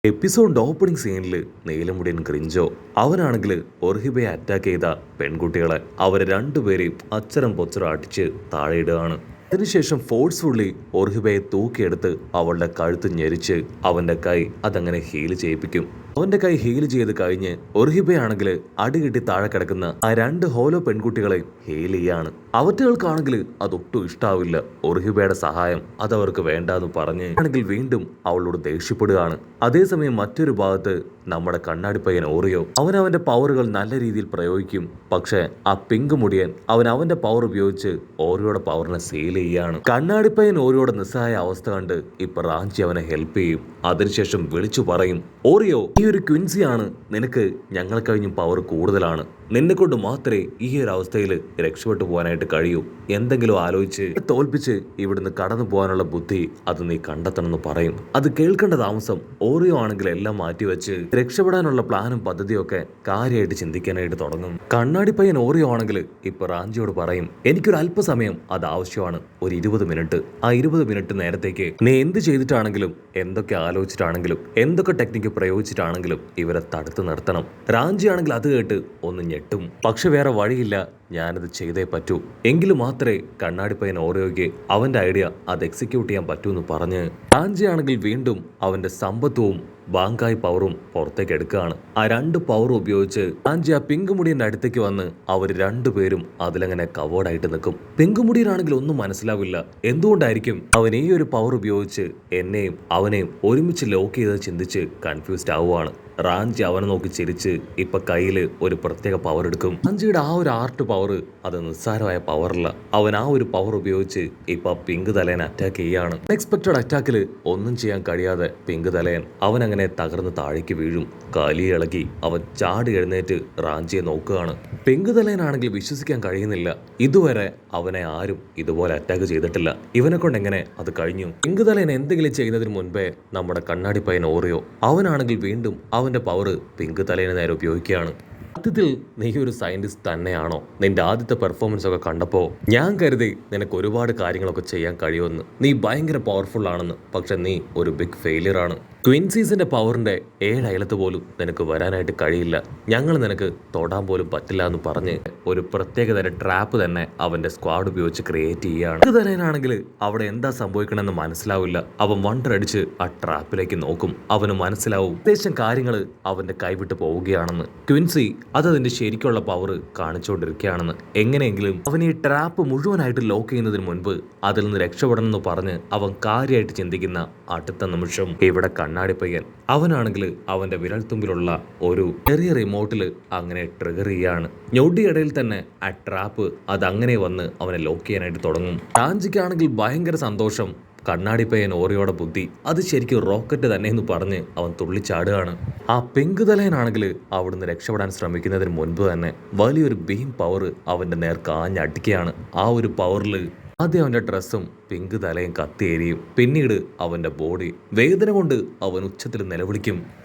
എപ്പിസോഡിന്റെ opening സീനിൽ നീലമുടിയൻ ക്രിഞ്ചോ അവനാണെങ്കിൽ ഒർഹിബയെ attack ചെയ്ത പെൺകുട്ടികളെ അവരെ രണ്ടുപേരെയും അച്ചരം പൊച്ചരം അടിച്ച് താഴെയിടുകയാണ്. അതിനുശേഷം ഫോഴ്സ്ഫുള്ളി ഒർഹിബയെ തൂക്കിയെടുത്ത് അവളുടെ കഴുത്ത് ഞെരിച്ച് അവന്റെ കൈ അതങ്ങനെ ഹീൽ ചെയ്യിപ്പിക്കും. അവന്റെ കൈ ഹീൽ ചെയ്ത് കഴിഞ്ഞ് ഒർഹിബയാണെങ്കിൽ അടികിട്ടി താഴെ കിടക്കുന്ന ആ രണ്ട് ഹോലോ പെൺകുട്ടികളെ ഹീൽ ചെയ്യാണ്. അവറ്റകൾക്കാണെങ്കിൽ അതൊട്ടും ഇഷ്ടാവില്ല. ഒർഹിബയുടെ സഹായം അതവർക്ക് വേണ്ടാന്ന് പറഞ്ഞ് ആണെങ്കിൽ വീണ്ടും അവളോട് ദേഷ്യപ്പെടുകയാണ്. അതേസമയം മറ്റൊരു ഭാഗത്ത് നമ്മുടെ കണ്ണാടി പയ്യൻ ഓറിയോ അവന്റെ പവറുകൾ നല്ല രീതിയിൽ പ്രയോഗിക്കും. പക്ഷെ ആ പിങ്ക് മുടിയൻ അവന്റെ പവർ ഉപയോഗിച്ച് ഓറിയോയുടെ പവറിനെ സീൽ ചെയ്യാണ്. കണ്ണാടി പയ്യൻ ഓറിയോയുടെ നിസ്സഹായ അവസ്ഥ കണ്ട് ഇപ്പൊ റാഞ്ചി അവനെ ഹെൽപ്പ് ചെയ്യും. അതിനുശേഷം വിളിച്ചു പറയും, ഓറിയോ ഈ ഒരു ക്വിൻസിയാണ്, നിനക്ക് ഞങ്ങൾ കഴിഞ്ഞും പവർ കൂടുതലാണ്, നിന്നെ കൊണ്ട് മാത്രമേ ഈ ഒരു അവസ്ഥയിൽ രക്ഷപ്പെട്ടു പോകാനായിട്ട് കഴിയൂ. എന്തെങ്കിലും ആലോചിച്ച് തോൽപ്പിച്ച് ഇവിടുന്ന് കടന്നു പോകാനുള്ള ബുദ്ധി അത് നീ കണ്ടെത്തണമെന്ന് പറയും. അത് കേൾക്കേണ്ട താമസം ഓറിയോ ആണെങ്കിൽ എല്ലാം മാറ്റിവെച്ച് രക്ഷപ്പെടാനുള്ള പ്ലാനും പദ്ധതിയും ഒക്കെ കാര്യമായിട്ട് ചിന്തിക്കാനായിട്ട് തുടങ്ങും. കണ്ണാടി പയ്യൻ ഓറിയോ ആണെങ്കിൽ ഇപ്പൊ റാഞ്ചിയോട് പറയും, എനിക്കൊരു അല്പസമയം അത് ആവശ്യമാണ്, ഒരു 20 മിനിറ്റ്. ആ 20 മിനിറ്റ് നേരത്തേക്ക് നീ എന്ത് ചെയ്തിട്ടാണെങ്കിലും എന്തൊക്കെ ആലോചിച്ചിട്ടാണെങ്കിലും എന്തൊക്കെ ടെക്നിക്ക് പ്രയോഗിച്ചിട്ടാണെങ്കിലും ഇവരെ തടുത്ത് നിർത്തണം. റാഞ്ചി ആണെങ്കിൽ അത് കേട്ട് ഒന്ന് ഞെട്ടും. പക്ഷെ വേറെ വഴിയില്ല, ഞാനത് ചെയ്തേ പറ്റൂ. എങ്കിലും മാത്രമേ കണ്ണാടി പയ്യൻ ഓറിയോയ്ക്ക് അവന്റെ ഐഡിയ അത് എക്സിക്യൂട്ട് ചെയ്യാൻ പറ്റൂന്ന് പറഞ്ഞ് റാഞ്ചി ആണെങ്കിൽ വീണ്ടും അവന്റെ സമ്പത്തും ബാങ്കായ് പവറും പുറത്തേക്ക് എടുക്കുകയാണ്. ആ രണ്ട് പവറും ഉപയോഗിച്ച് റാഞ്ചി ആ പിങ്ക് മുടിയന്റെ അടുത്തേക്ക് വന്ന് അവർ രണ്ടുപേരും അതിലങ്ങനെ കവേർഡായിട്ട് നിൽക്കും. പിങ്ക് മുടിയനാണെങ്കിൽ ഒന്നും മനസ്സിലാവില്ല. എന്തുകൊണ്ടായിരിക്കും അവൻ ഈ ഒരു പവർ ഉപയോഗിച്ച് എന്നെയും അവനെയും ഒരുമിച്ച് ലോക്ക് ചെയ്ത് ചിന്തിച്ച് കൺഫ്യൂസ്ഡ് ആവുകയാണ്. റാഞ്ചി അവനെ നോക്കി ചിരിച്ച് ഇപ്പൊ കയ്യിൽ ഒരു പ്രത്യേക പവർ എടുക്കും. റാഞ്ചിയുടെ ആ ഒരു ആർട്ട് പവർ അത് നിസ്സാരമായ പവറല്ല. അവൻ ആ ഒരു പവർ ഉപയോഗിച്ച് ഇപ്പൊ പിങ്ക് തലയൻ അറ്റാക്ക് ചെയ്യാണ്. അൺഎക്സ്പെക്ടഡ് അറ്റാക്കിൽ ഒന്നും ചെയ്യാൻ കഴിയാതെ പിങ്ക് തലയൻ അവൻ അങ്ങനെ തകർന്ന് താഴേക്ക് വീഴും. കാലി ഇളകി അവൻ ചാടി എഴുന്നേറ്റ് റാഞ്ചിയെ നോക്കുകയാണ്. പിങ്ക് തലയനാണെങ്കിൽ വിശ്വസിക്കാൻ കഴിയുന്നില്ല. ഇതുവരെ അവനെ ആരും ഇതുപോലെ അറ്റാക്ക് ചെയ്തിട്ടില്ല. ഇവനെ കൊണ്ട് എങ്ങനെ അത് കഴിഞ്ഞു? പിങ്ക് തലയൻ എന്തെങ്കിലും ചെയ്യുന്നതിന് മുൻപേ നമ്മുടെ കണ്ണാടി പയ്യൻ ഓറിയോ അവനാണെങ്കിൽ വീണ്ടും അവന്റെ പവർ പിങ്ക് തലയന് നേരെ ഉപയോഗിക്കുകയാണ്. സത്യത്തിൽ നീ ഒരു സയന്റിസ്റ്റ് തന്നെയാണോ? നിന്റെ ആദ്യത്തെ പെർഫോമൻസ് ഒക്കെ കണ്ടപ്പോൾ ഞാൻ കരുതി നിനക്ക് ഒരുപാട് കാര്യങ്ങളൊക്കെ ചെയ്യാൻ കഴിയുമെന്ന്. നീ ഭയങ്കര പവർഫുൾ ആണെന്ന്. പക്ഷെ നീ ഒരു ബിഗ് ഫെയിലിയർ ആണ്. ക്വിൻസീസിന്റെ പവറിന്റെ 7 അയലത്ത് പോലും നിനക്ക് വരാനായിട്ട് കഴിയില്ല. ഞങ്ങൾ നിനക്ക് തൊടാൻ പോലും പറ്റില്ല എന്ന് പറഞ്ഞ് ഒരു പ്രത്യേകതരം ട്രാപ്പ് തന്നെ അവന്റെ സ്ക്വാഡ് ഉപയോഗിച്ച് ക്രിയേറ്റ് ചെയ്യുകയാണ്. ഇത് തന്നെയാണെങ്കിൽ അവിടെ എന്താ സംഭവിക്കണമെന്ന് മനസ്സിലാവില്ല. അവൻ വണ്ടറടിച്ച് ആ ട്രാപ്പിലേക്ക് നോക്കും. അവന് മനസ്സിലാവും അത്യാവശ്യം കാര്യങ്ങൾ അവന്റെ കൈവിട്ട് പോവുകയാണെന്ന്. ക്വിൻസി അതിന്റെ ശരിക്കുള്ള പവർ കാണിച്ചുകൊണ്ടിരിക്കുകയാണെന്ന്. എങ്ങനെയെങ്കിലും അവൻ ഈ ട്രാപ്പ് മുഴുവനായിട്ട് ലോക്ക് ചെയ്യുന്നതിന് മുൻപ് അതിൽ നിന്ന് രക്ഷപ്പെടണം എന്ന് പറഞ്ഞ് അവൻ കാര്യമായിട്ട് ചിന്തിക്കുന്ന അടുത്ത നിമിഷം ഇവിടെ കണ്ണാടി പയ്യൻ അവനാണെങ്കിൽ അവന്റെ വിരൽത്തുമ്പിലുള്ള ഒരു ചെറിയ റിമോട്ടില് അങ്ങനെ ട്രിഗർ ചെയ്യാണ്. ഞൊടിയിടയിൽ തന്നെ ആ ട്രാപ്പ് അത് അങ്ങനെ വന്ന് അവനെ ലോക്ക് ചെയ്യാനായിട്ട് തുടങ്ങും. റാഞ്ചിക്കാണെങ്കിൽ ഭയങ്കര സന്തോഷം. കണ്ണാടി പയ്യൻ ഓറിയോടെ ബുദ്ധി അത് ശരിക്കും റോക്കറ്റ് തന്നെ എന്ന് പറഞ്ഞ് അവൻ തുള്ളിച്ചാടുകയാണ്. ആ പിങ്ക് തലയനാണെങ്കിൽ അവിടുന്ന് രക്ഷപ്പെടാൻ ശ്രമിക്കുന്നതിന് മുൻപ് തന്നെ വലിയൊരു ബീം പവർ അവന്റെ നേർക്ക് ആഞ്ഞടിക്കുകയാണ്. ആ ഒരു പവറിൽ ആദ്യം അവന്റെ ഡ്രസ്സും പിങ്ക് തലയും കത്തിയേരിയും. പിന്നീട് അവന്റെ ബോഡി വേദന കൊണ്ട് അവൻ ഉച്ചത്തിൽ നിലവിളിക്കും.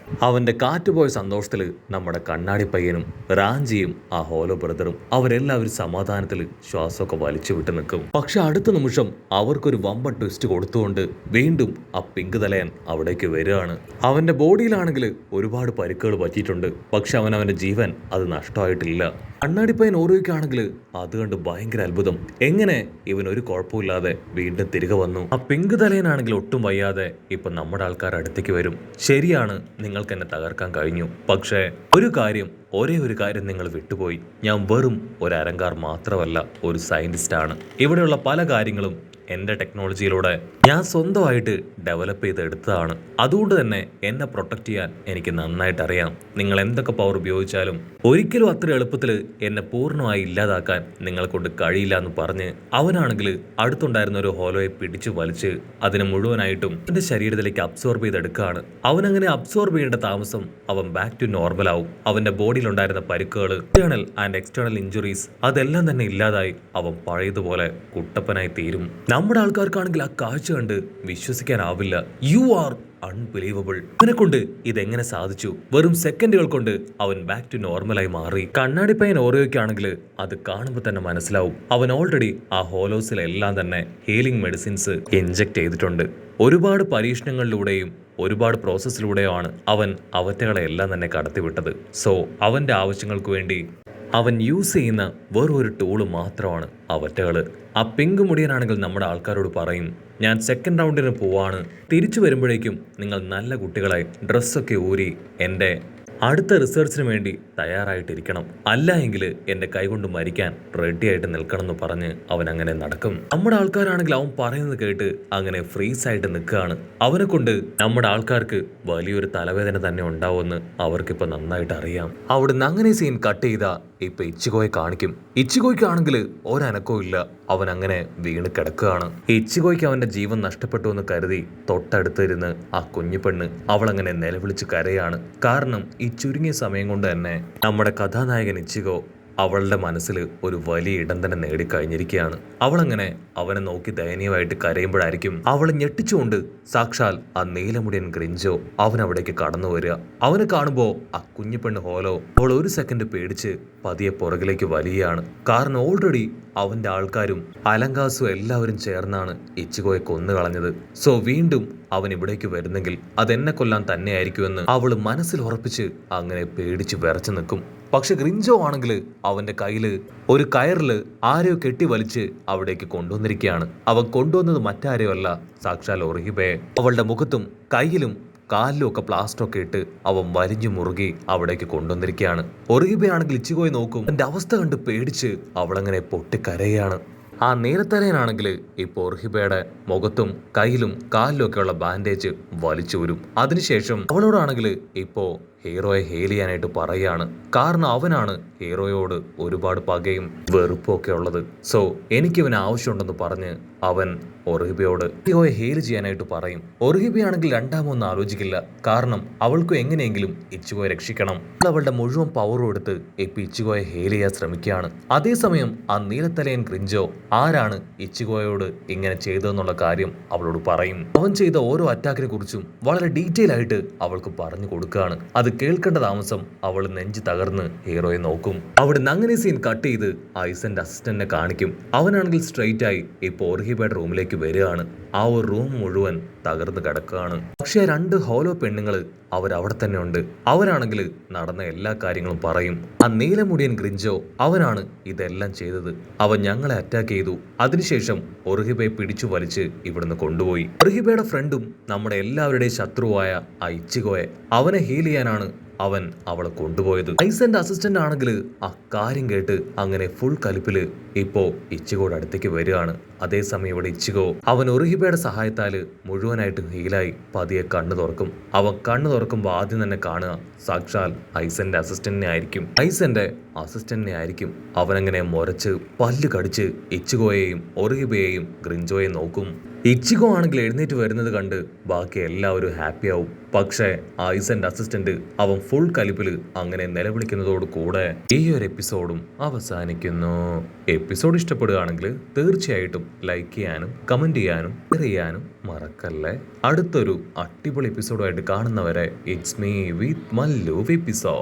അവന്റെ കാറ്റുപോയ സന്തോഷത്തിൽ നമ്മുടെ കണ്ണാടി പയ്യനും റാഞ്ചിയും ആ ഹോലോ ബ്രദറും അവരെല്ലാവരും സമാധാനത്തിൽ ശ്വാസമൊക്കെ വലിച്ചു വിട്ട് നിൽക്കും. പക്ഷെ അടുത്ത നിമിഷം അവർക്കൊരു വമ്പ ട്വിസ്റ്റ് കൊടുത്തുകൊണ്ട് വീണ്ടും ആ പിങ്ക് തലയൻ അവിടേക്ക് വരികയാണ്. അവന്റെ ബോഡിയിലാണെങ്കിൽ ഒരുപാട് പരിക്കുകൾ പറ്റിയിട്ടുണ്ട്. പക്ഷെ അവന്റെ ജീവൻ അത് നഷ്ടമായിട്ടില്ല. കണ്ണാടി പയ്യൻ ഓറിയോയ്ക്കാണെങ്കിൽ അത് കണ്ട് ഭയങ്കര അത്ഭുതം. എങ്ങനെ ഇവൻ ഒരു കുഴപ്പമില്ലാതെ വീണ്ടും തിരികെ വന്നു? ആ പിങ്ക് തലയനാണെങ്കിൽ ഒട്ടും വയ്യാതെ ഇപ്പൊ നമ്മുടെ ആൾക്കാർ അടുത്തേക്ക് വരും. ശരിയാണ്, നിങ്ങൾക്ക് എന്നെ തകർക്കാൻ കഴിഞ്ഞു. പക്ഷേ ഒരേ ഒരു കാര്യം നിങ്ങൾ വിട്ടുപോയി. ഞാൻ വെറും ഒരു അരങ്കാർ മാത്രമല്ല, ഒരു സയന്റിസ്റ്റ് ആണ്. ഇവിടെയുള്ള പല കാര്യങ്ങളും എൻ്റെ ടെക്നോളജിയിലൂടെ ഞാൻ സ്വന്തമായിട്ട് ഡെവലപ്പ് ചെയ്തെടുത്തതാണ്. അതുകൊണ്ട് തന്നെ എന്നെ പ്രൊട്ടക്ട് ചെയ്യാൻ എനിക്ക് നന്നായിട്ട് അറിയാം. നിങ്ങൾ എന്തൊക്കെ പവർ ഉപയോഗിച്ചാലും ഒരിക്കലും അത്ര എളുപ്പത്തിൽ എന്നെ പൂർണ്ണമായി ഇല്ലാതാക്കാൻ നിങ്ങളെ കൊണ്ട് കഴിയില്ല എന്ന് പറഞ്ഞ് അവനാണെങ്കിൽ അടുത്തുണ്ടായിരുന്ന ഒരു ഹോലോയെ പിടിച്ചു വലിച്ച് അതിനെ മുഴുവനായിട്ടും അവന്റെ ശരീരത്തിലേക്ക് അബ്സോർബ് ചെയ്തെടുക്കുകയാണ്. അവനങ്ങനെ അബ്സോർബ് ചെയ്യേണ്ട താമസം അവൻ ബാക്ക് ടു നോർമൽ ആവും. അവന്റെ ബോഡിയിലുണ്ടായിരുന്ന പരിക്കുകൾ, ഇന്റേണൽ ആൻഡ് എക്സ്റ്റേണൽ ഇഞ്ചുറീസ് അതെല്ലാം തന്നെ ഇല്ലാതായി അവൻ പഴയതുപോലെ കുട്ടപ്പനായി തീരും. നമ്മുടെ ആൾക്കാർക്കാണെങ്കിൽ ആ കാഴ്ച കണ്ട് വിശ്വസിക്കാനാവില്ല. You are unbelievable. അവനെ കൊണ്ട് ഇതെങ്ങനെ സാധിച്ചു? വെറും സെക്കൻഡുകൾ കൊണ്ട് അവൻ ബാക്ക് ടു നോർമലായി മാറി. കണ്ണാടി പയ്യൻ ഓറിയോയ്ക്കാണെങ്കിൽ അത് കാണുമ്പോൾ തന്നെ മനസ്സിലാവും. അവൻ ഓൾറെഡി ആ ഹോലോസിലെല്ലാം തന്നെ ഹീലിംഗ് മെഡിസിൻസ് ഇൻജെക്ട് ചെയ്തിട്ടുണ്ട്. ഒരുപാട് പരീക്ഷണങ്ങളിലൂടെയും ഒരുപാട് പ്രോസസ്സിലൂടെയാണ് അവൻ അവറ്റകളെ എല്ലാം തന്നെ കടത്തിവിട്ടത്. സോ അവൻ്റെ ആവശ്യങ്ങൾക്ക് വേണ്ടി അവൻ യൂസ് ചെയ്യുന്ന വെറൊരു ടൂള് മാത്രമാണ് അവറ്റകൾ. ആ പിങ്ക് മുടിയനാണെങ്കിൽ നമ്മുടെ ആൾക്കാരോട് പറയും, ഞാൻ സെക്കൻഡ് റൗണ്ടിന് പോവാണ്, തിരിച്ചു വരുമ്പോഴേക്കും നിങ്ങൾ നല്ല കുട്ടികളായി ഡ്രസ്സൊക്കെ ഊരി എൻ്റെ അടുത്ത റിസർച്ചിന് വേണ്ടി തയ്യാറായിട്ടിരിക്കണം, അല്ല എങ്കിൽ എൻ്റെ കൈകൊണ്ട് മരിക്കാൻ റെഡി ആയിട്ട് നിൽക്കണം എന്ന് പറഞ്ഞ് അവൻ അങ്ങനെ നടക്കും. നമ്മുടെ ആൾക്കാരാണെങ്കിൽ അവൻ പറയുന്നത് കേട്ട് അങ്ങനെ ഫ്രീസ് ആയിട്ട് നിൽക്കുകയാണ്. അവനെ കൊണ്ട് നമ്മുടെ ആൾക്കാർക്ക് വലിയൊരു തലവേദന തന്നെ ഉണ്ടാവുമെന്ന് അവർക്കിപ്പോൾ നന്നായിട്ട് അറിയാം. അവിടുന്ന് അങ്ങനെ സീൻ കട്ട് ചെയ്താ ഇപ്പൊ ഇച്ചിഗോയെ കാണിക്കും. ഇച്ചിഗോയ്ക്കാണെങ്കിൽ ഒരനക്കവും ഇല്ല. അവൻ അങ്ങനെ വീണ് കിടക്കുകയാണ്. ഇച്ചിഗോയ്ക്ക് അവന്റെ ജീവൻ നഷ്ടപ്പെട്ടു എന്ന് കരുതി തൊട്ടടുത്തിരുന്ന് ആ കുഞ്ഞു പെണ്ണ് അവളങ്ങനെ നിലവിളിച്ച് കരയാണ്. കാരണം ഈ ചുരുങ്ങിയ സമയം കൊണ്ട് തന്നെ നമ്മുടെ കഥാനായകൻ ഇച്ചിഗോ അവളുടെ മനസ്സിൽ ഒരു വലിയ ഇടം തന്നെ നേടിക്കഴിഞ്ഞിരിക്കുകയാണ്. അവളങ്ങനെ അവനെ നോക്കി ദയനീയമായിട്ട് കരയുമ്പോഴായിരിക്കും അവളെ ഞെട്ടിച്ചുകൊണ്ട് സാക്ഷാൽ ആ നീലമുടിയൻ ഗ്രിഞ്ചോ അവൻ അവിടേക്ക് കടന്നു വരിക. അവനെ കാണുമ്പോൾ ആ കുഞ്ഞു പെണ്ണ് ഹോലോ അവൾ ഒരു സെക്കൻഡ് പേടിച്ച് പതിയെ പുറകിലേക്ക് വലിയാണ്. കാരണം ഓൾറെഡി അവന്റെ ആൾക്കാരും അലങ്കാസും എല്ലാവരും ചേർന്നാണ് ഇച്ചിഗോയെ കൊന്നു കളഞ്ഞത്. സോ വീണ്ടും അവൻ ഇവിടേക്ക് വരുന്നെങ്കിൽ അതെന്നെ കൊല്ലാൻ തന്നെയായിരിക്കുമെന്ന് അവൾ മനസ്സിൽ ഉറപ്പിച്ച് അങ്ങനെ പേടിച്ച് വിറച്ചു നിൽക്കും. പക്ഷെ ഗ്രിഞ്ചോ ആണെങ്കിൽ അവന്റെ കയ്യിൽ ഒരു കയറില് ആരെയോ കെട്ടി വലിച്ച് അവിടേക്ക് കൊണ്ടുവന്നിരിക്കുകയാണ്. അവൻ കൊണ്ടുവന്നത് മറ്റാരെയോ അല്ല, സാക്ഷാൽ ഒറിഹിബയെ. അവളുടെ മുഖത്തും കയ്യിലും കാലിലും ഒക്കെ പ്ലാസ്റ്ററൊക്കെ ഇട്ട് അവൻ വലിഞ്ഞു മുറുകി അവിടേക്ക് കൊണ്ടുവന്നിരിക്കുകയാണ്. ഒറിഹിബയാണെങ്കിൽ ഇച്ചിഗോയെ നോക്കും. എന്റെ അവസ്ഥ കണ്ട് പേടിച്ച് അവളങ്ങനെ പൊട്ടിക്കരയാണ്. ആ നീലത്തലയനാണെങ്കിൽ ഇപ്പോൾ ഒറിഹിബയുടെ മുഖത്തും കയ്യിലും കാലിലും ഒക്കെയുള്ള ബാൻഡേജ് വലിച്ചു വരും. അതിനുശേഷം അവളോടാണെങ്കിൽ ഇപ്പോൾ ഹീറോയെ ഹെയിൽ ചെയ്യാനായിട്ട് പറയുകയാണ്. കാരണം അവനാണ് ഹീറോയോട് ഒരുപാട് പകയും വെറുപ്പും ഒക്കെ ഉള്ളത്. സോ എനിക്കിവന് ആവശ്യമുണ്ടെന്ന് പറഞ്ഞ് അവൻ ഒറിഹിബയോട് ഹീറോയെ ഹെയിൽ ചെയ്യാനായിട്ട് പറയും. ഒറിഹിബയാണെങ്കിൽ രണ്ടാമൊന്നും ആലോചിക്കില്ല. കാരണം അവൾക്കും എങ്ങനെയെങ്കിലും ഇച്ചിഗോയെ രക്ഷിക്കണം. അവളുടെ മുഴുവൻ പവറും എടുത്ത് ഇപ്പൊ ഇച്ചിഗോയെ ഹെയിൽ ചെയ്യാൻ ശ്രമിക്കുകയാണ്. അതേസമയം ആ നീലത്തലയൻ ഗ്രിഞ്ചോ ആരാണ് ഇച്ചിഗോയോട് ഇങ്ങനെ ചെയ്തതെന്നുള്ള കാര്യം അവളോട് പറയും. അവൻ ചെയ്ത ഓരോ അറ്റാക്കിനെ കുറിച്ചും വളരെ ഡീറ്റെയിൽ ആയിട്ട് അവൾക്ക് പറഞ്ഞു കൊടുക്കുകയാണ്. അത് കേൾക്കേണ്ട താമസം അവൾ നെഞ്ച് തകർന്ന് ഹീറോയെ നോക്കും. അവിടുന്ന് അങ്ങനെ സീൻ കട്ട് ചെയ്ത് ഐസന്റെ അസിസ്റ്റന്റിനെ കാണിക്കും. അവനാണെങ്കിൽ സ്ട്രെയിറ്റ് ആയി ഇപ്പോൾ ഒറിഹിബയുടെ റൂമിലേക്ക് വരികയാണ്. ആ ഒരു റൂം മുഴുവൻ തകർന്ന് കിടക്കുകയാണ്. പക്ഷെ രണ്ട് ഹോലോ പെണ്ണുങ്ങൾ അവരവിടെ തന്നെ ഉണ്ട്. അവരാണെങ്കിൽ നടന്ന എല്ലാ കാര്യങ്ങളും പറയും. ആ നീലമുടിയൻ ഗ്രിഞ്ചോ അവനാണ് ഇതെല്ലാം ചെയ്തത്. അവൻ ഞങ്ങളെ അറ്റാക്ക് ചെയ്തു. അതിനുശേഷം ഒറിഹിബയെ പിടിച്ചു വലിച്ച് ഇവിടുന്ന് കൊണ്ടുപോയി. ഒറിഹിബയുടെ ഫ്രണ്ടും നമ്മുടെ എല്ലാവരുടെയും ശത്രുവായ ആ ഇച്ചിഗോയെ അവനെ ഹീൽ ചെയ്യാനാണ് അവൻ അവളെ കൊണ്ടുപോയത്. ഐസന്റെ അസിസ്റ്റന്റ് ആണെങ്കിൽ ആ കാര്യം കേട്ട് അങ്ങനെ ഫുൾ കലിപ്പില് ഇപ്പോ ഇച്ചിഗോയുടെ അടുത്തേക്ക് വരികയാണ്. അതേസമയം ഇവിടെ ഇച്ചിഗോ അവൻ ഒറിഹിബയുടെ സഹായത്താല് മുഴുവനായിട്ടും ഹീലായി പതിയെ കണ്ണു തുറക്കും. അവൻ കണ്ണു തുറക്കുമ്പോൾ ആദ്യം തന്നെ കാണുക സാക്ഷാൽ ഐസന്റെ അസിസ്റ്റന്റിനെ ആയിരിക്കും. ഐസന്റെ അസിസ്റ്റന്റിനെ ആയിരിക്കും. അവനങ്ങനെ മുരച്ച് പല്ല് കടിച്ച് ഇച്ചിഗോയെയും ഒറിഹിബയെയും ഗ്രിഞ്ചോയെയും നോക്കും. ഇച്ചിഗോ ആണെങ്കിൽ എഴുന്നേറ്റ് വരുന്നത് കണ്ട് ബാക്കി എല്ലാവരും ഹാപ്പിയാവും. പക്ഷേ ഐസന്റെ അസിസ്റ്റന്റ് അവൻ ഫുൾ കലിപ്പില് അങ്ങനെ നിലവിളിക്കുന്നതോട് കൂടെ ഈ ഒരു എപ്പിസോഡും അവസാനിക്കുന്നു. എപ്പിസോഡ് ഇഷ്ടപ്പെടുകയാണെങ്കിൽ തീർച്ചയായിട്ടും ലൈക്ക് ചെയ്യാനും കമന്റ് ചെയ്യാനും ഷെയർ ചെയ്യാനും മറക്കല്ലേ. അടുത്തൊരു അടിപൊളി എപ്പിസോഡുമായിട്ട് കാണുന്നവരെ it's me with Mallu episode.